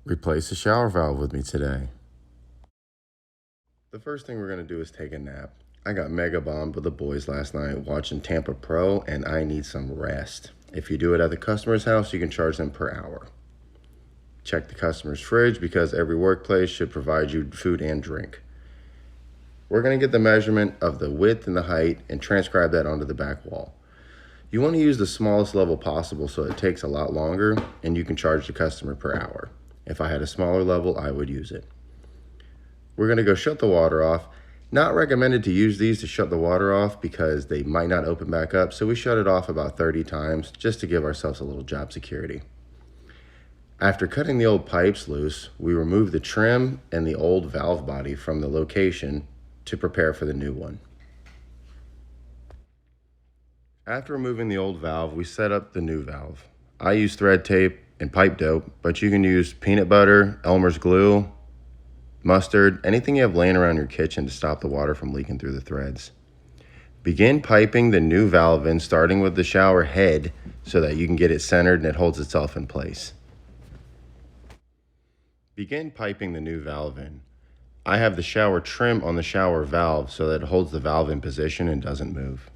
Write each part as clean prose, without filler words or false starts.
Replace the shower valve with me today. The first thing we're going to do is take a nap. I got mega bombed with the boys last night watching Tampa Pro, and I need some rest. If you do it at the customer's house, you can charge them per hour. Check the customer's fridge because every workplace should provide you food and drink. We're going to get the measurement of the width and the height and transcribe that onto the back wall. You want to use the smallest level possible so it takes a lot longer and you can charge the customer per hour. If I had a smaller level, I would use it. We're going to go shut the water off. Not recommended to use these to shut the water off because they might not open back up, so we shut it off about 30 times just to give ourselves a little job security. After cutting the old pipes loose, we remove the trim and the old valve body from the location to prepare for the new one. After removing the old valve, we set up the new valve. I use thread tape and pipe dope, but you can use peanut butter, Elmer's glue, mustard, anything you have laying around your kitchen to stop the water from leaking through the threads. Begin piping the new valve in, starting with the shower head so that you can get it centered and it holds itself in place. Begin piping the new valve in. I have the shower trim on the shower valve so that it holds the valve in position and doesn't move.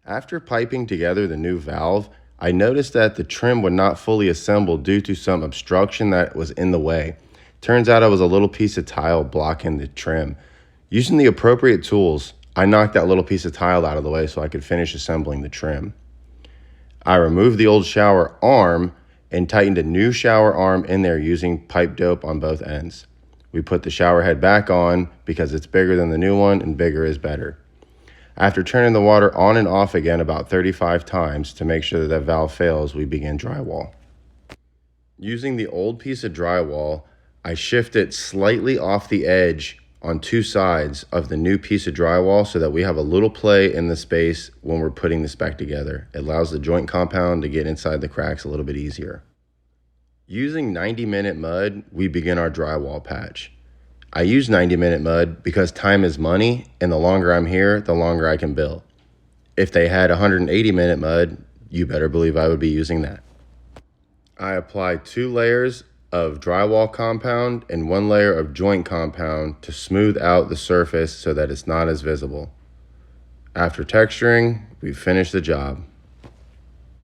After piping together the new valve, I noticed that the trim would not fully assemble due to some obstruction that was in the way. Turns out it was a little piece of tile blocking the trim. Using the appropriate tools, I knocked that little piece of tile out of the way so I could finish assembling the trim. I removed the old shower arm and tightened a new shower arm in there using pipe dope on both ends. We put the shower head back on because it's bigger than the new one and bigger is better. After turning the water on and off again about 35 times to make sure that that valve fails, we begin drywall. Using the old piece of drywall, I shift it slightly off the edge on two sides of the new piece of drywall so that we have a little play in the space when we're putting this back together. It allows the joint compound to get inside the cracks a little bit easier. Using 90-minute mud, we begin our drywall patch. I use 90-minute mud because time is money, and the longer I'm here, the longer I can bill. If they had 180-minute mud, you better believe I would be using that. I apply 2 layers of drywall compound and 1 layer of joint compound to smooth out the surface so that it's not as visible. After texturing, we finish the job.